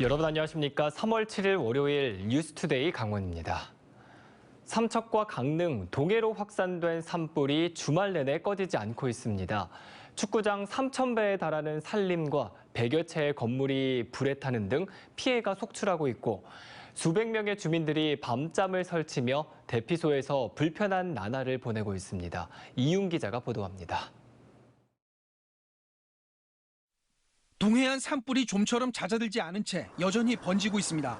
여러분 안녕하십니까? 3월 7일 월요일 뉴스투데이 강원입니다. 삼척과 강릉, 동해로 확산된 산불이 주말 내내 꺼지지 않고 있습니다. 축구장 3,000배에 달하는 산림과 100여 채의 건물이 불에 타는 등 피해가 속출하고 있고 수백 명의 주민들이 밤잠을 설치며 대피소에서 불편한 나날을 보내고 있습니다. 이윤 기자가 보도합니다. 동해안 산불이 좀처럼 잦아들지 않은 채 여전히 번지고 있습니다.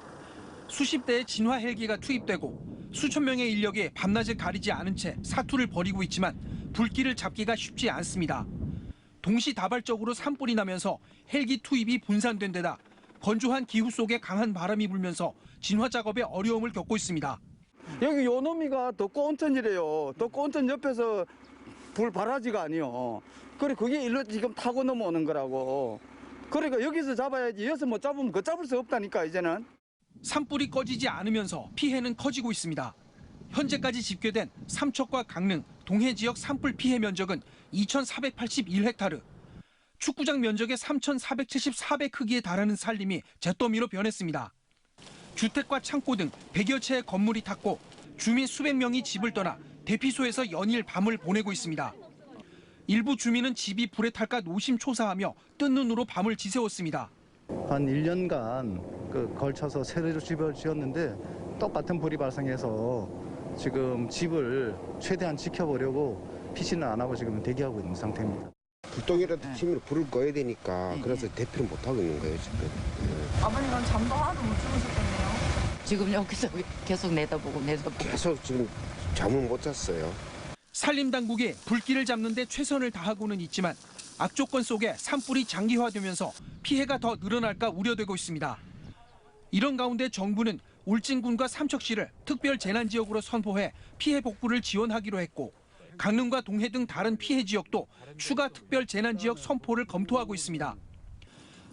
수십 대의 진화 헬기가 투입되고 수천 명의 인력이 밤낮을 가리지 않은 채 사투를 벌이고 있지만 불길을 잡기가 쉽지 않습니다. 동시다발적으로 산불이 나면서 헬기 투입이 분산된 데다 건조한 기후 속에 강한 바람이 불면서 진화 작업에 어려움을 겪고 있습니다. 여기 요 놈이가 덕구 온천이래요. 덕구 온천 옆에서 불 발화지가 아니요. 그래 그게 일로 지금 타고 넘어오는 거라고. 그러니까 여기서 잡아야지. 여기서 못 잡으면 그 잡을 수 없다니까 이제는. 산불이 꺼지지 않으면서 피해는 커지고 있습니다. 현재까지 집계된 삼척과 강릉, 동해 지역 산불 피해 면적은 2,481헥타르. 축구장 면적의 3,474배 크기에 달하는 산림이 잿더미로 변했습니다. 주택과 창고 등 100여 채의 건물이 탔고 주민 수백 명이 집을 떠나 대피소에서 연일 밤을 보내고 있습니다. 일부 주민은 집이 불에 탈까 노심초사하며 뜬 눈으로 밤을 지새웠습니다. 한 1년간 걸쳐서 새로 집을 지었는데 똑같은 불이 발생해서 지금 집을 최대한 지켜보려고 피신을 안 하고 지금 대기하고 있는 상태입니다. 불똥이라도 치면 불을 꺼야 되니까 그래서 대피를 못 하고 있는 거예요 지금. 아버님은 잠도 하나도 못 주무셨겠네요. 지금 여기서 계속 내다보고 계속 지금 잠을 못 잤어요. 산림 당국이 불길을 잡는 데 최선을 다하고는 있지만 악조건 속에 산불이 장기화되면서 피해가 더 늘어날까 우려되고 있습니다. 이런 가운데 정부는 울진군과 삼척시를 특별 재난 지역으로 선포해 피해 복구를 지원하기로 했고 강릉과 동해 등 다른 피해 지역도 추가 특별 재난 지역 선포를 검토하고 있습니다.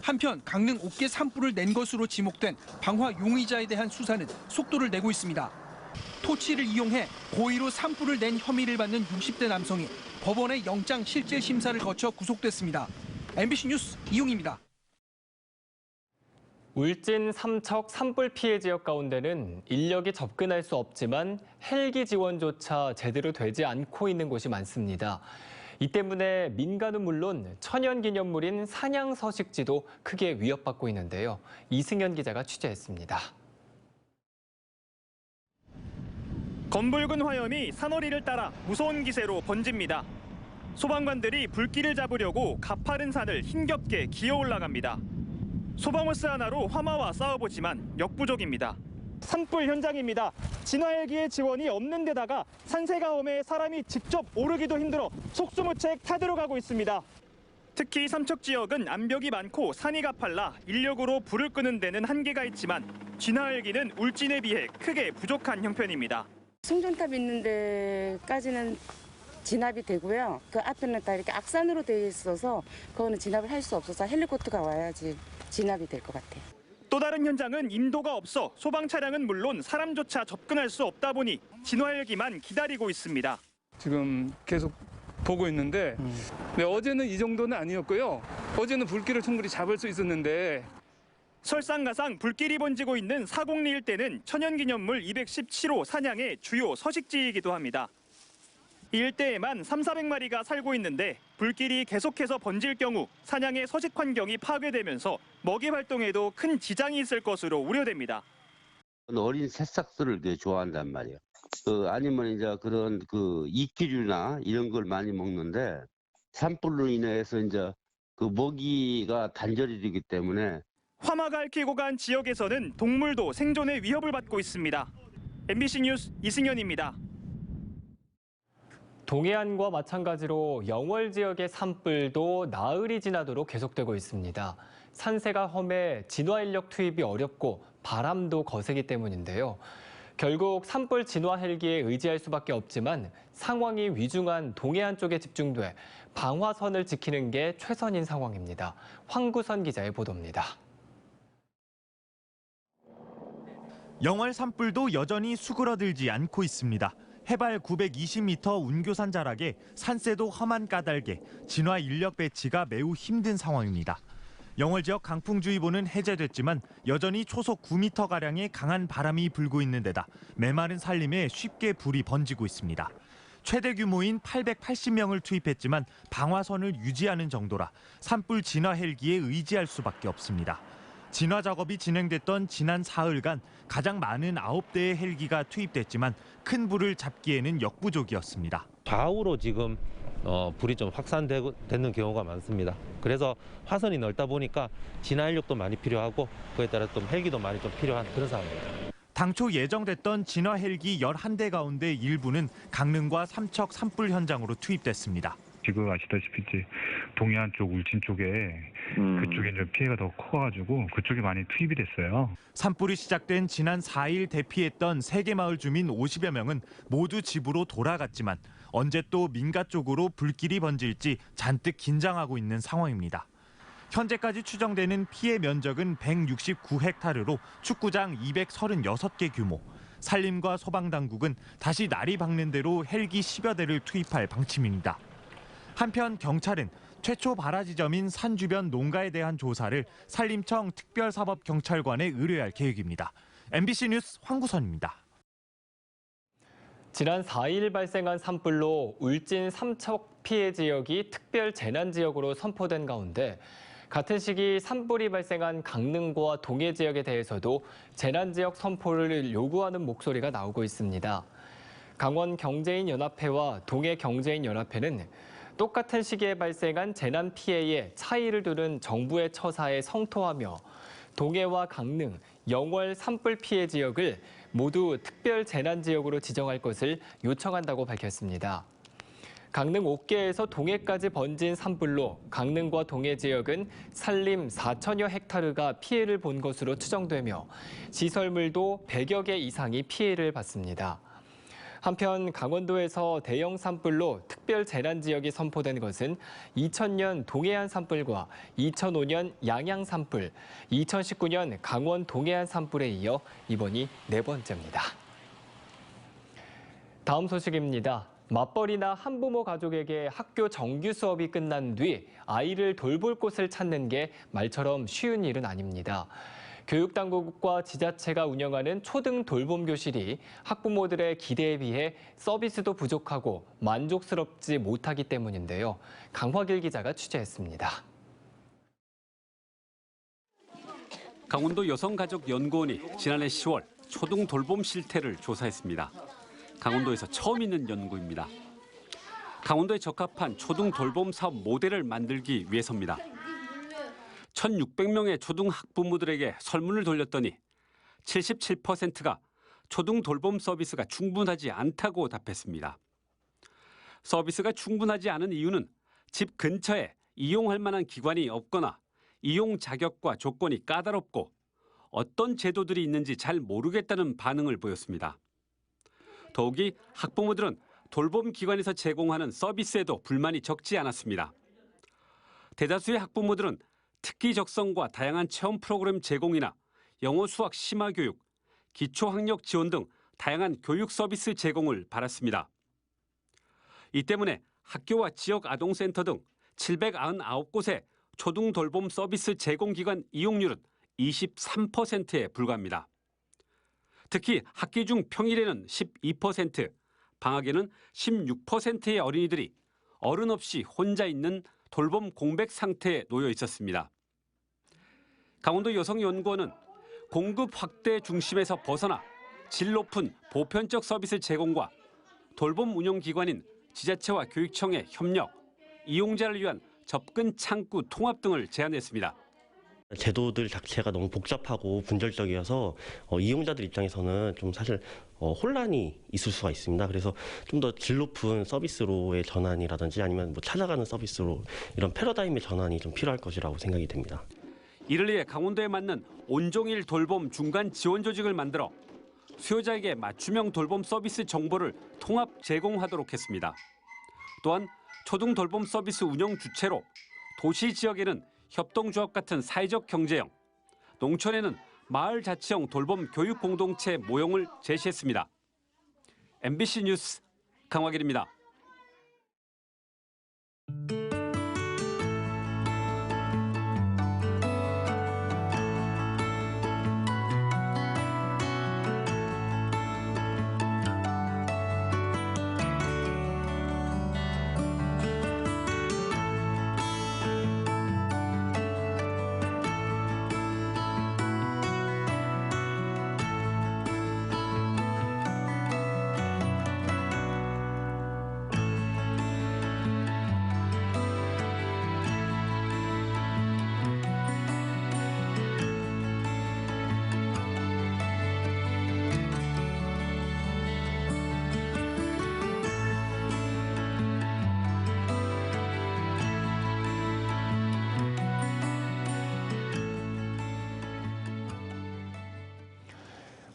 한편 강릉 옥계 산불을 낸 것으로 지목된 방화 용의자에 대한 수사는 속도를 내고 있습니다. 토치를 이용해 고의로 산불을 낸 혐의를 받는 60대 남성이 법원의 영장 실질 심사를 거쳐 구속됐습니다. MBC 뉴스 이용입니다. 울진 삼척 산불 피해 지역 가운데는 인력이 접근할 수 없지만 헬기 지원조차 제대로 되지 않고 있는 곳이 많습니다. 이 때문에 민간은 물론 천연기념물인 산양서식지도 크게 위협받고 있는데요. 이승현 기자가 취재했습니다. 검붉은 화염이 산허리를 따라 무서운 기세로 번집니다. 소방관들이 불길을 잡으려고 가파른 산을 힘겹게 기어 올라갑니다. 소방호스 하나로 화마와 싸워보지만 역부족입니다. 산불 현장입니다. 진화 헬기의 지원이 없는 데다가 산세가 험해 사람이 직접 오르기도 힘들어 속수무책 타들어가고 있습니다. 특히 삼척 지역은 암벽이 많고 산이 가팔라 인력으로 불을 끄는 데는 한계가 있지만 진화 헬기는 울진에 비해 크게 부족한 형편입니다. 승전탑 있는 데까지는 진압이 되고요. 그 앞에는 다 이렇게 악산으로 되어 있어서 그거는 진압을 할 수 없어서 헬리콥터가 와야지 진압이 될 것 같아요. 또 다른 현장은 인도가 없어 소방 차량은 물론 사람조차 접근할 수 없다 보니 진화 헬기만 기다리고 있습니다. 지금 계속 보고 있는데 어제는 이 정도는 아니었고요. 어제는 불길을 충분히 잡을 수 있었는데 설상가상 불길이 번지고 있는 사공리 일대는 천연기념물 217호 산양의 주요 서식지이기도 합니다. 이 일대에만 300~400마리가 살고 있는데 불길이 계속해서 번질 경우 산양의 서식 환경이 파괴되면서 먹이 활동에도 큰 지장이 있을 것으로 우려됩니다. 어린 새싹들을 좋아한단 말이에요. 아니면 이제 그런 이끼류나 이런 걸 많이 먹는데 산불로 인해서 이제 그 먹이가 단절이 되기 때문에 화마가 얽히고 간 지역에서는 동물도 생존의 위협을 받고 있습니다. MBC 뉴스 이승현입니다. 동해안과 마찬가지로 영월 지역의 산불도 나흘이 지나도록 계속되고 있습니다. 산세가 험해 진화 인력 투입이 어렵고 바람도 거세기 때문인데요. 결국 산불 진화 헬기에 의지할 수밖에 없지만 상황이 위중한 동해안 쪽에 집중돼 방화선을 지키는 게 최선인 상황입니다. 황구선 기자의 보도입니다. 영월 산불도 여전히 수그러들지 않고 있습니다. 해발 920m 운교산 자락에 산세도 험한 까닭에 진화 인력 배치가 매우 힘든 상황입니다. 영월 지역 강풍주의보는 해제됐지만 여전히 초속 9m가량의 강한 바람이 불고 있는 데다 메마른 산림에 쉽게 불이 번지고 있습니다. 최대 규모인 880명을 투입했지만 방화선을 유지하는 정도라 산불 진화 헬기에 의지할 수밖에 없습니다. 진화 작업이 진행됐던 지난 사흘간 가장 많은 9대의 헬기가 투입됐지만 큰 불을 잡기에는 역부족이었습니다. 좌우로 지금 불이 좀 확산되는 경우가 많습니다. 그래서 화선이 넓다 보니까 진화 인력도 많이 필요하고 그에 따라 좀 헬기도 많이 좀 필요한 그런 상황입니다. 당초 예정됐던 진화 헬기 11대 가운데 일부는 강릉과 삼척 산불 현장으로 투입됐습니다. 지금 아시다시피 동해안 쪽 울진 쪽에 그쪽에 이제 피해가 더 커가지고 그쪽에 많이 투입이 됐어요. 산불이 시작된 지난 4일 대피했던 3개 마을 주민 50여 명은 모두 집으로 돌아갔지만 언제 또 민가 쪽으로 불길이 번질지 잔뜩 긴장하고 있는 상황입니다. 현재까지 추정되는 피해 면적은 169헥타르로 축구장 236개 규모. 산림과 소방당국은 다시 날이 밝는 대로 헬기 10여 대를 투입할 방침입니다. 한편 경찰은 최초 발화 지점인 산 주변 농가에 대한 조사를 산림청 특별사법경찰관에 의뢰할 계획입니다. MBC 뉴스 황구선입니다. 지난 4일 발생한 산불로 울진 삼척 피해 지역이 특별 재난 지역으로 선포된 가운데 같은 시기 산불이 발생한 강릉과 동해 지역에 대해서도 재난 지역 선포를 요구하는 목소리가 나오고 있습니다. 강원경제인연합회와 동해경제인연합회는 똑같은 시기에 발생한 재난 피해에 차이를 두는 정부의 처사에 성토하며 동해와 강릉, 영월 산불 피해 지역을 모두 특별 재난 지역으로 지정할 것을 요청한다고 밝혔습니다. 강릉 옥계에서 동해까지 번진 산불로 강릉과 동해 지역은 산림 4천여 헥타르가 피해를 본 것으로 추정되며 시설물도 100여 개 이상이 피해를 봤습니다. 한편 강원도에서 대형 산불로 특별 재난 지역이 선포된 것은 2000년 동해안 산불과 2005년 양양 산불, 2019년 강원 동해안 산불에 이어 이번이 4번째입니다. 다음 소식입니다. 맞벌이나 한부모 가족에게 학교 정규 수업이 끝난 뒤 아이를 돌볼 곳을 찾는 게 말처럼 쉬운 일은 아닙니다. 교육당국과 지자체가 운영하는 초등 돌봄 교실이 학부모들의 기대에 비해 서비스도 부족하고 만족스럽지 못하기 때문인데요. 강화길 기자가 취재했습니다. 강원도 여성가족연구원이 지난해 10월 초등 돌봄 실태를 조사했습니다. 강원도에서 처음 있는 연구입니다. 강원도에 적합한 초등 돌봄 사업 모델을 만들기 위해서입니다. 1,600명의 초등 학부모들에게 설문을 돌렸더니 77%가 초등 돌봄 서비스가 충분하지 않다고 답했습니다. 서비스가 충분하지 않은 이유는 집 근처에 이용할 만한 기관이 없거나 이용 자격과 조건이 까다롭고 어떤 제도들이 있는지 잘 모르겠다는 반응을 보였습니다. 더욱이 학부모들은 돌봄 기관에서 제공하는 서비스에도 불만이 적지 않았습니다. 대다수의 학부모들은 특기 적성과 다양한 체험 프로그램 제공이나 영어 수학 심화 교육, 기초학력 지원 등 다양한 교육 서비스 제공을 바랐습니다. 이 때문에 학교와 지역 아동센터 등 799곳의 초등 돌봄 서비스 제공기관 이용률은 23%에 불과합니다. 특히 학기 중 평일에는 12%, 방학에는 16%의 어린이들이 어른 없이 혼자 있는 돌봄 공백 상태에 놓여 있었습니다. 강원도 여성연구원은 공급 확대 중심에서 벗어나 질 높은 보편적 서비스 제공과 돌봄 운영기관인 지자체와 교육청의 협력, 이용자를 위한 접근 창구 통합 등을 제안했습니다. 제도들 자체가 너무 복잡하고 분절적이어서 이용자들 입장에서는 좀 사실 혼란이 있을 수가 있습니다. 그래서 좀 더 질 높은 서비스로의 전환이라든지 아니면 찾아가는 서비스로 이런 패러다임의 전환이 좀 필요할 것이라고 생각이 됩니다. 이를 위해 강원도에 맞는 온종일 돌봄 중간 지원 조직을 만들어 수요자에게 맞춤형 돌봄 서비스 정보를 통합 제공하도록 했습니다. 또한 초등 돌봄 서비스 운영 주체로 도시 지역에는 협동조합 같은 사회적 경제형, 농촌에는 마을 자치형 돌봄 교육 공동체 모형을 제시했습니다. MBC 뉴스 강화길입니다.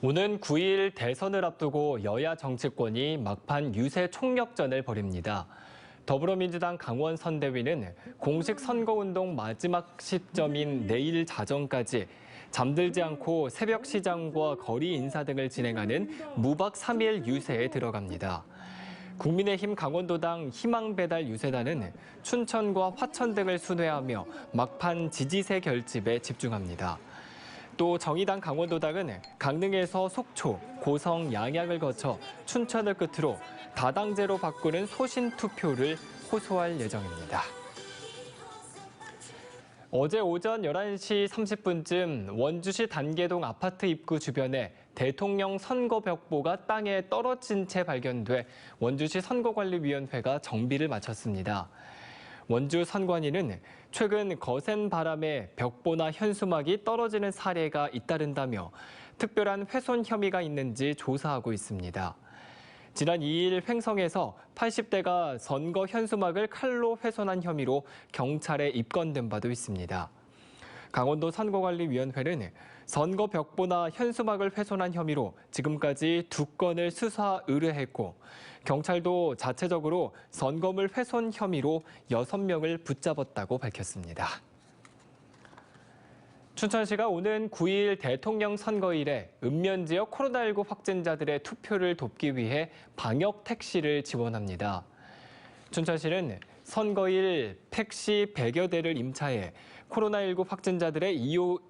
오는 9일 대선을 앞두고 여야 정치권이 막판 유세 총력전을 벌입니다. 더불어민주당 강원 선대위는 공식 선거운동 마지막 시점인 내일 자정까지 잠들지 않고 새벽 시장과 거리 인사 등을 진행하는 무박 3일 유세에 들어갑니다. 국민의힘 강원도당 희망배달 유세단은 춘천과 화천 등을 순회하며 막판 지지세 결집에 집중합니다. 또 정의당 강원도당은 강릉에서 속초, 고성, 양양을 거쳐 춘천을 끝으로 다당제로 바꾸는 소신 투표를 호소할 예정입니다. 어제 오전 11시 30분쯤 원주시 단계동 아파트 입구 주변에 대통령 선거벽보가 땅에 떨어진 채 발견돼 원주시 선거관리위원회가 정비를 마쳤습니다. 원주 선관위는 최근 거센 바람에 벽보나 현수막이 떨어지는 사례가 잇따른다며 특별한 훼손 혐의가 있는지 조사하고 있습니다. 지난 2일 횡성에서 80대가 선거 현수막을 칼로 훼손한 혐의로 경찰에 입건된 바도 있습니다. 강원도 선거관리위원회는 선거 벽보나 현수막을 훼손한 혐의로 지금까지 2건을 수사 의뢰했고 경찰도 자체적으로 선거물 훼손 혐의로 6명을 붙잡았다고 밝혔습니다. 춘천시가 오는 9일 대통령 선거일에 읍면 지역 코로나19 확진자들의 투표를 돕기 위해 방역 택시를 지원합니다. 춘천시는 선거일 택시 100여 대를 임차해 코로나19 확진자들의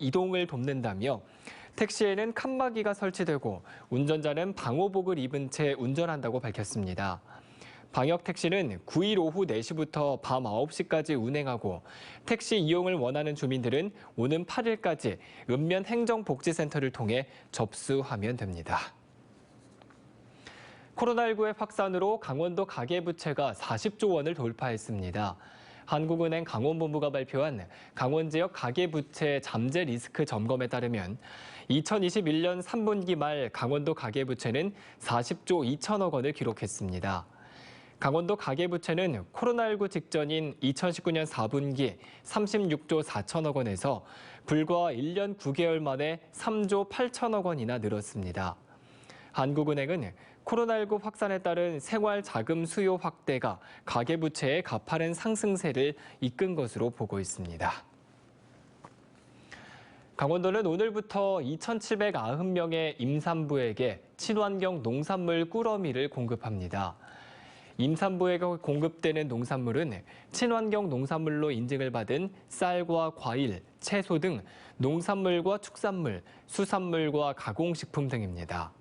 이동을 돕는다며 택시에는 칸막이가 설치되고 운전자는 방호복을 입은 채 운전한다고 밝혔습니다. 방역 택시는 9일 오후 4시부터 밤 9시까지 운행하고 택시 이용을 원하는 주민들은 오는 8일까지 읍면 행정복지센터를 통해 접수하면 됩니다. 코로나19의 확산으로 강원도 가계부채가 40조 원을 돌파했습니다. 한국은행 강원본부가 발표한 강원 지역 가계부채 잠재 리스크 점검에 따르면 2021년 3분기 말 강원도 가계부채는 40조 2천억 원을 기록했습니다. 강원도 가계부채는 코로나19 직전인 2019년 4분기 36조 4천억 원에서 불과 1년 9개월 만에 3조 8천억 원이나 늘었습니다. 한국은행은 코로나19 확산에 따른 생활자금 수요 확대가 가계부채의 가파른 상승세를 이끈 것으로 보고 있습니다. 강원도는 오늘부터 2,790명의 임산부에게 친환경 농산물 꾸러미를 공급합니다. 임산부에게 공급되는 농산물은 친환경 농산물로 인증을 받은 쌀과 과일, 채소 등 농산물과 축산물, 수산물과 가공식품 등입니다.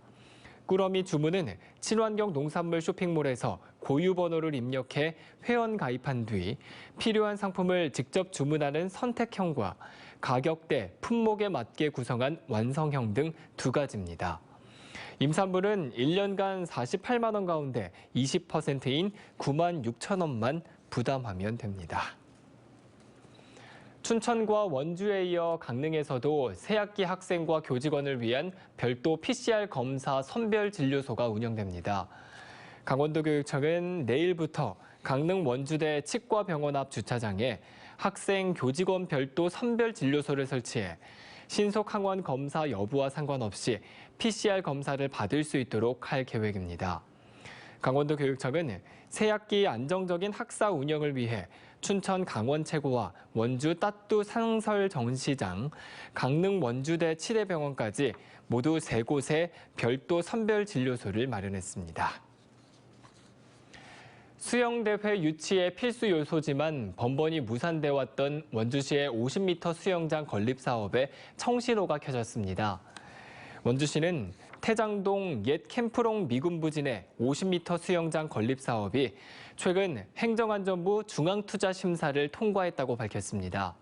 꾸러미 주문은 친환경 농산물 쇼핑몰에서 고유 번호를 입력해 회원 가입한 뒤 필요한 상품을 직접 주문하는 선택형과 가격대, 품목에 맞게 구성한 완성형 등 2가지입니다. 임산부는 1년간 48만 원 가운데 20%인 9만 6천 원만 부담하면 됩니다. 춘천과 원주에 이어 강릉에서도 새학기 학생과 교직원을 위한 별도 PCR 검사 선별진료소가 운영됩니다. 강원도교육청은 내일부터 강릉 원주대 치과병원 앞 주차장에 학생, 교직원 별도 선별진료소를 설치해 신속 항원 검사 여부와 상관없이 PCR 검사를 받을 수 있도록 할 계획입니다. 강원도교육청은 새학기 안정적인 학사 운영을 위해 춘천 강원체고와 원주 따뚜 상설 전시장, 강릉 원주대 치대병원까지 모두 3곳에 별도 선별진료소를 마련했습니다. 수영대회 유치의 필수 요소지만 번번이 무산돼 왔던 원주시의 50m 수영장 건립 사업에 청신호가 켜졌습니다. 원주시는 태장동 옛 캠프롱 미군부진의 50m 수영장 건립 사업이 최근 행정안전부 중앙투자심사를 통과했다고 밝혔습니다.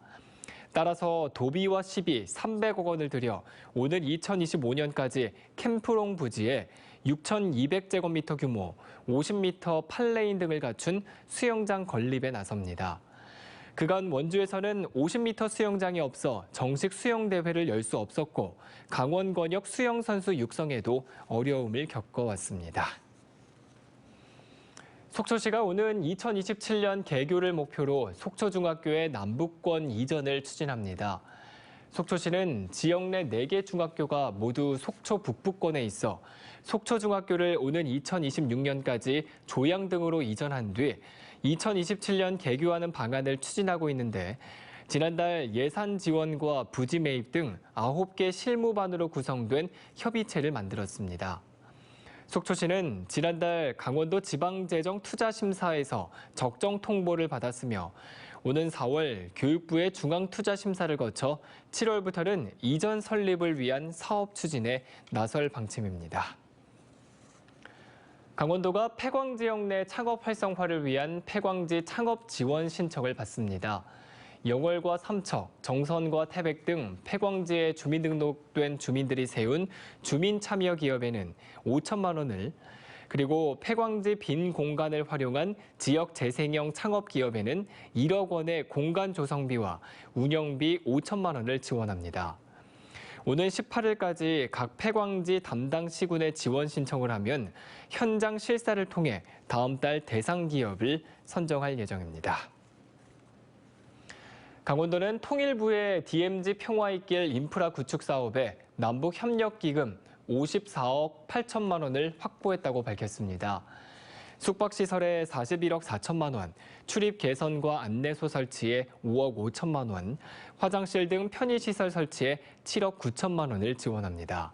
따라서 도비와 시비 300억 원을 들여 오는 2025년까지 캠프롱 부지에 6,200제곱미터 규모 50m 8레인 등을 갖춘 수영장 건립에 나섭니다. 그간 원주에서는 50m 수영장이 없어 정식 수영대회를 열 수 없었고 강원권역 수영선수 육성에도 어려움을 겪어왔습니다. 속초시가 오는 2027년 개교를 목표로 속초중학교의 남북권 이전을 추진합니다. 속초시는 지역 내 4개 중학교가 모두 속초 북부권에 있어 속초중학교를 오는 2026년까지 조양 등으로 이전한 뒤 2027년 개교하는 방안을 추진하고 있는데 지난달 예산 지원과 부지 매입 등 9개 실무반으로 구성된 협의체를 만들었습니다. 속초시는 지난달 강원도 지방재정투자심사에서 적정 통보를 받았으며 오는 4월 교육부의 중앙투자심사를 거쳐 7월부터는 이전 설립을 위한 사업 추진에 나설 방침입니다. 강원도가 폐광 지역 내 창업 활성화를 위한 폐광지 창업 지원 신청을 받습니다. 영월과 삼척, 정선과 태백 등 폐광지에 주민등록된 주민들이 세운 주민참여기업에는 5천만 원을, 그리고 폐광지 빈 공간을 활용한 지역재생형 창업기업에는 1억 원의 공간 조성비와 운영비 5천만 원을 지원합니다. 오는 18일까지 각 폐광지 담당 시군에 지원 신청을 하면 현장 실사를 통해 다음 달 대상 기업을 선정할 예정입니다. 강원도는 통일부의 DMZ 평화있길 인프라 구축 사업에 남북협력기금 54억 8천만 원을 확보했다고 밝혔습니다. 숙박시설에 41억 4천만 원, 출입 개선과 안내소 설치에 5억 5천만 원, 화장실 등 편의시설 설치에 7억 9천만 원을 지원합니다.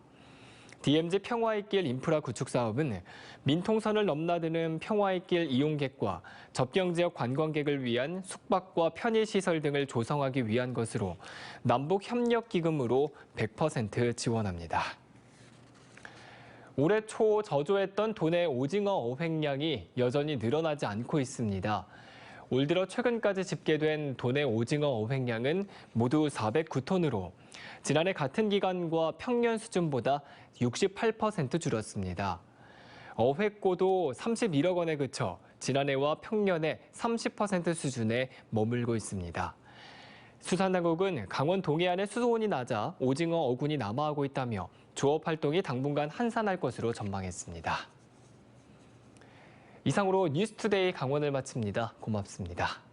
DMZ 평화있길 인프라 구축 사업은 민통선을 넘나드는 평화있길 이용객과 접경지역 관광객을 위한 숙박과 편의시설 등을 조성하기 위한 것으로 남북협력기금으로 100% 지원합니다. 올해 초 저조했던 도내 오징어 어획량이 여전히 늘어나지 않고 있습니다. 올 들어 최근까지 집계된 도내 오징어 어획량은 모두 409톤으로 지난해 같은 기간과 평년 수준보다 68% 줄었습니다. 어획고도 31억 원에 그쳐 지난해와 평년의 30% 수준에 머물고 있습니다. 수산당국은 강원 동해안의 수온이 낮아 오징어 어군이 남하하고 있다며 조업 활동이 당분간 한산할 것으로 전망했습니다. 이상으로 뉴스투데이 강원을 마칩니다. 고맙습니다.